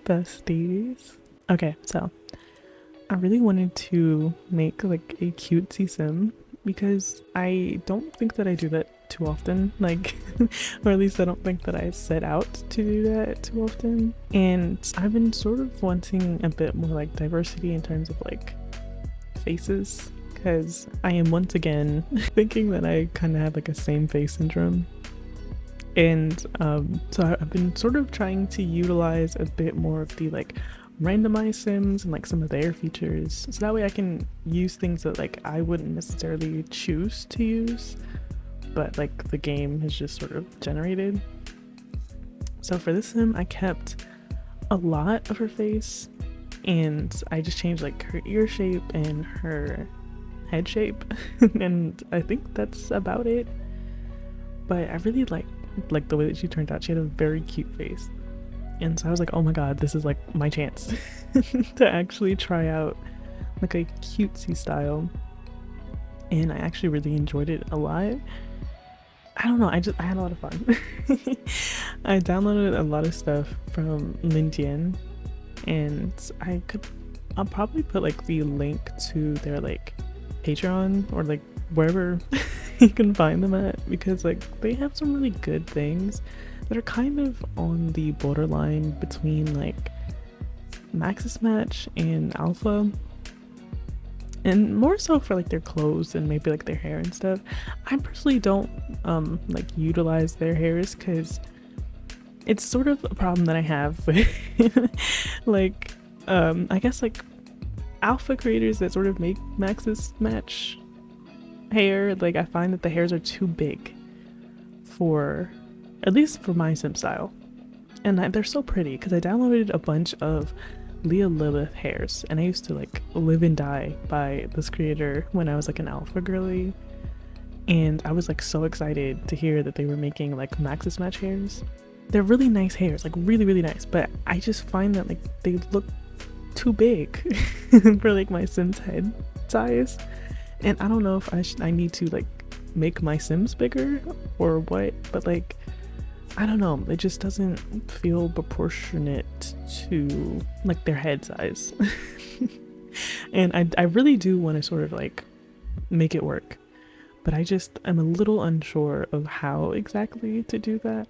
besties. Okay, so I really wanted to make like a cutesy sim because I don't think that I do that too often, like, or at least I don't think that I set out to do that too often. And I've been sort of wanting a bit more like diversity in terms of like faces, because I am once again thinking that I kind of have like a same face syndrome. And so I've been sort of trying to utilize a bit more of the like randomized sims and like some of their features, so that way I can use things that like I wouldn't necessarily choose to use, but like the game has just sort of generated. So for this sim I kept a lot of her face, and I just changed like her ear shape and her head shape and I think that's about it. But I really like the way that she turned out. She had a very cute face, and so I was like, oh my god, this is like my chance to actually try out like a cutesy style. And I actually really enjoyed it a lot. I don't know, I had a lot of fun. I downloaded a lot of stuff from Lindian, and I'll probably put like the link to their like Patreon or like wherever you can find them at, because like they have some really good things that are kind of on the borderline between like Maxis Match and Alpha, and more so for like their clothes and maybe like their hair and stuff. I personally don't like utilize their hairs because it's sort of a problem that I have with like I guess like Alpha creators that sort of make Maxis Match hair. Like I find that the hairs are too big for, at least for my sim style, and they're so pretty because I downloaded a bunch of Leah Lilith hairs, and I used to like live and die by this creator when I was like an alpha girly, and I was like so excited to hear that they were making like Maxis Match hairs. They're really nice hairs, like really nice, but I just find that like they look too big for like my sim's head size, and I don't know if I need to like make my sims bigger or what, but like I don't know, it just doesn't feel proportionate to like their head size. And I really do want to sort of like make it work, but I'm a little unsure of how exactly to do that.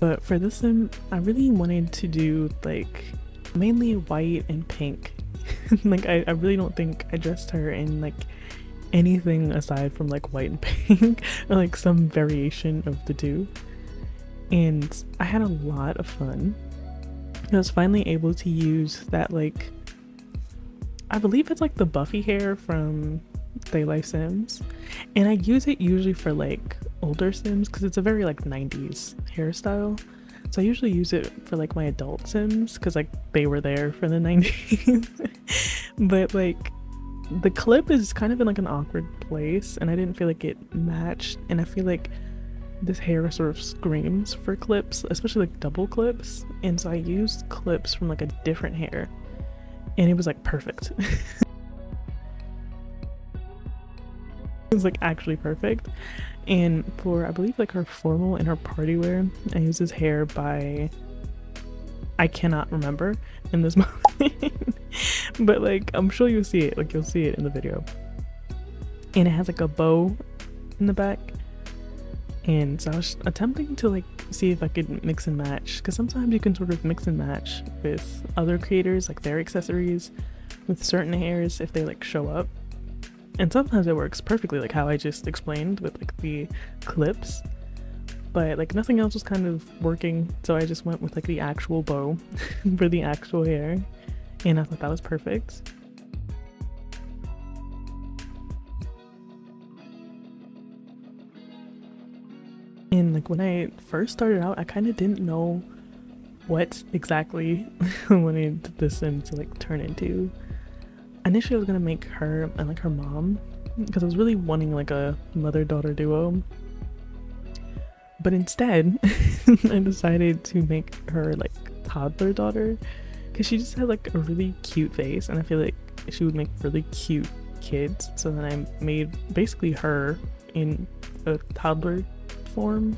But for this sim, I really wanted to do like mainly white and pink. Like I really don't think I dressed her in like anything aside from like white and pink or like some variation of the two. And I had a lot of fun. I was finally able to use that, like, I believe it's like the Buffy hair from Day Life Sims, and I use it usually for like older Sims because it's a very like 90s hairstyle. So I usually use it for like my adult Sims because like they were there for the 90s. But like the clip is kind of in like an awkward place and I didn't feel like it matched, and I feel like this hair sort of screams for clips, especially like double clips, and so I used clips from like a different hair and it was like perfect. It was like actually perfect. And for I believe like her formal and her party wear, I used this hair by, I cannot remember in this moment, but like I'm sure you'll see it, like you'll see it in the video, and it has like a bow in the back. And so I was attempting to like see if I could mix and match, because sometimes you can sort of mix and match with other creators, like their accessories with certain hairs if they like show up, and sometimes it works perfectly, like how I just explained with like the clips, but like nothing else was kind of working, so I just went with like the actual bow for the actual hair, and I thought that was perfect. And like when I first started out, I kind of didn't know what exactly I wanted the sim to like turn into. Initially I was gonna make her and like her mom, because I was really wanting like a mother-daughter duo, but instead I decided to make her like toddler daughter, because she just had like a really cute face and I feel like she would make really cute kids. So then I made basically her in a toddler form.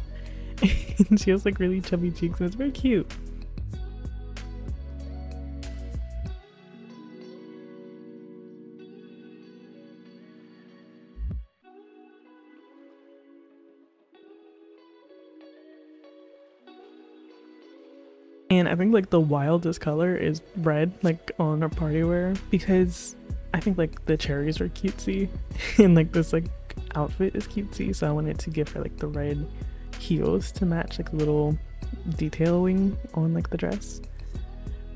And she has like really chubby cheeks and it's very cute. And I think like the wildest color is red, like on her party wear, because I think like the cherries are cutesy and like this like outfit is cutesy, so I wanted to give her like the red heels to match like little detailing on like the dress.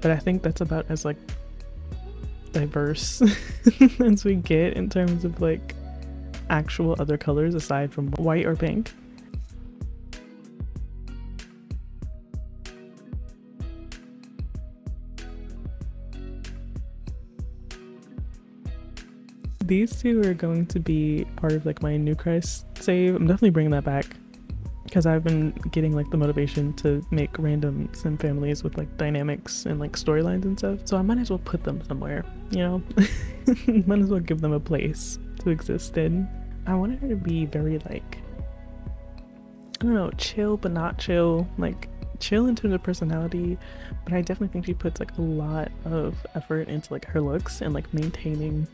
But I think that's about as like diverse as we get in terms of like actual other colors aside from white or pink. These two are going to be part of like my Newcrest save. I'm definitely bringing that back because I've been getting like the motivation to make random sim families with like dynamics and like storylines and stuff. So I might as well put them somewhere, you know? Might as well give them a place to exist in. I wanted her to be very like, I don't know, chill but not chill. Like chill in terms of personality, but I definitely think she puts like a lot of effort into like her looks and like maintaining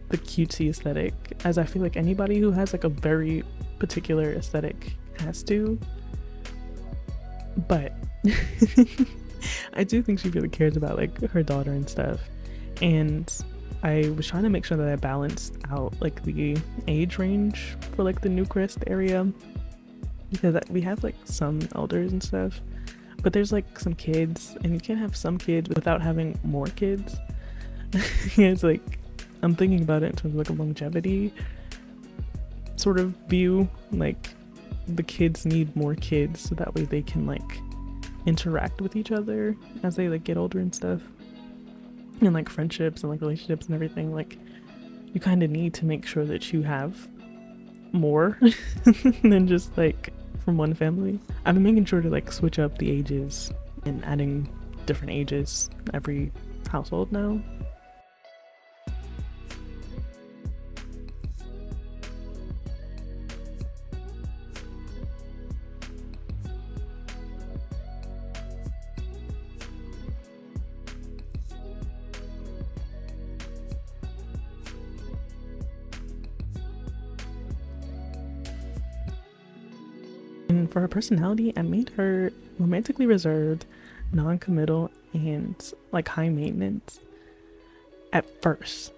the cutesy aesthetic, as I feel like anybody who has like a very particular aesthetic has to. But I do think she really cares about like her daughter and stuff, and I was trying to make sure that I balanced out like the age range for like the Newcrest area, because we have like some elders and stuff, but there's like some kids, and you can't have some kids without having more kids. It's like I'm thinking about it in terms of like a longevity sort of view. Like the kids need more kids so that way they can like interact with each other as they like get older and stuff, and like friendships and like relationships and everything. Like you kind of need to make sure that you have more than just like from one family. I've been making sure to like switch up the ages and adding different ages every household now. And for her personality, I made her romantically reserved, non-committal, and like high maintenance at first,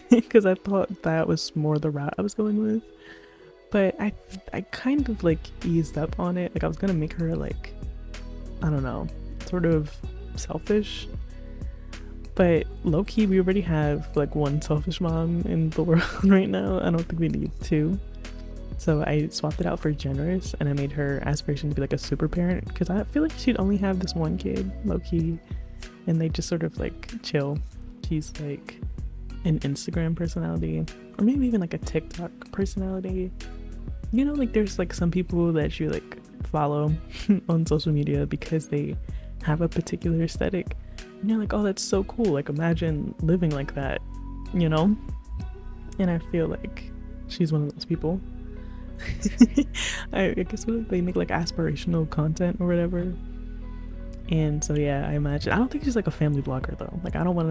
because I thought that was more the route I was going with. But I kind of like eased up on it. Like I was gonna make her like, I don't know, sort of selfish. But low-key, we already have like one selfish mom in the world right now. I don't think we need two. So I swapped it out for generous, and I made her aspiration to be like a super parent, because I feel like she'd only have this one kid, low-key, and they just sort of like chill. She's like an Instagram personality, or maybe even like a TikTok personality. You know, like there's like some people that you like follow on social media because they have a particular aesthetic, and you're like, oh, that's so cool, like imagine living like that, you know? And I feel like she's one of those people. I guess they make like aspirational content or whatever, and so yeah, I imagine. I don't think she's like a family blogger though. Like I don't want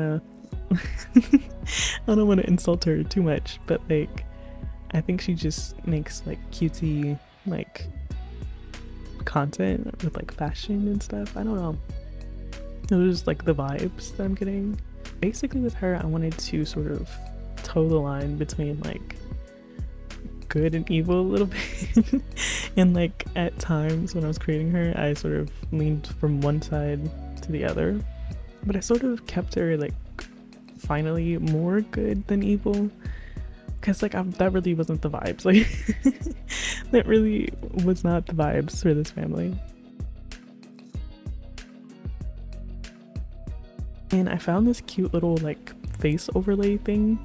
to insult her too much, but like I think she just makes like cutesy like content with like fashion and stuff. I don't know, it was just like the vibes that I'm getting. Basically with her, I wanted to sort of toe the line between like good and evil a little bit. And like at times when I was creating her, I sort of leaned from one side to the other, but I sort of kept her like finally more good than evil, because like that really wasn't the vibes. Like that really was not the vibes for this family. And I found this cute little like face overlay thing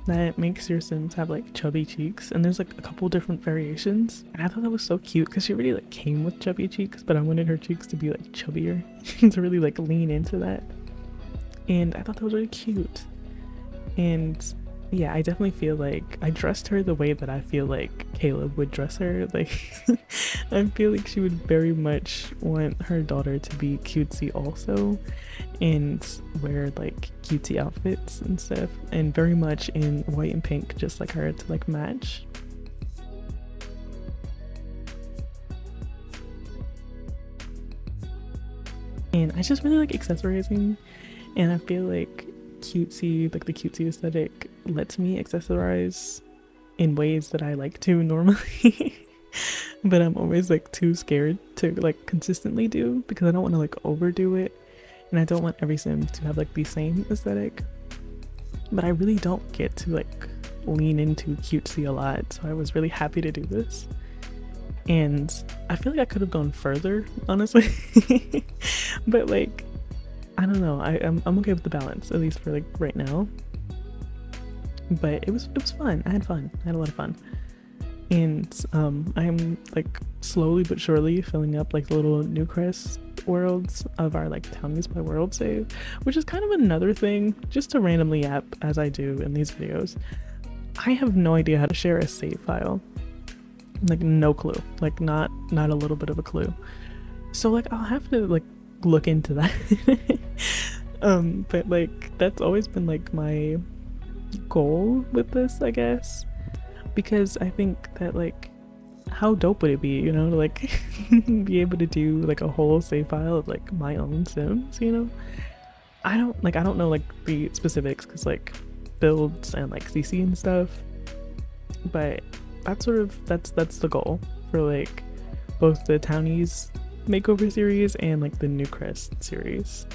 that makes your Sims have like chubby cheeks, and there's like a couple different variations, and I thought that was so cute because she really like came with chubby cheeks, but I wanted her cheeks to be like chubbier to really like lean into that, and I thought that was really cute. And yeah, I definitely feel like I dressed her the way that I feel like Caleb would dress her. Like, I feel like she would very much want her daughter to be cutesy also and wear like cutesy outfits and stuff, and very much in white and pink, just like her, to like match. And I just really like accessorizing, and I feel like cutesy, like the cutesy aesthetic, lets me accessorize in ways that I like to normally. But I'm always like too scared to like consistently do because I don't want to like overdo it, and I don't want every sim to have like the same aesthetic. But I really don't get to like lean into cutesy a lot, so I was really happy to do this. And I feel like I could have gone further, honestly. But like, I don't know. I'm okay with the balance, at least for like right now. But it was fun. I had fun. I had a lot of fun. And I'm like slowly but surely filling up like the little Newcrest worlds of our like townies by world save, which is kind of another thing, just to randomly app as I do in these videos. I have no idea how to share a save file. Like no clue. Like not a little bit of a clue. So like I'll have to like look into that. But like that's always been like my goal with this, I guess, because I think that like how dope would it be, you know, to like be able to do like a whole save file of like my own sims, you know. I don't know like the specifics because like builds and like CC and stuff, but that's sort of that's the goal for like both the townies makeover series and like the Newcrest series.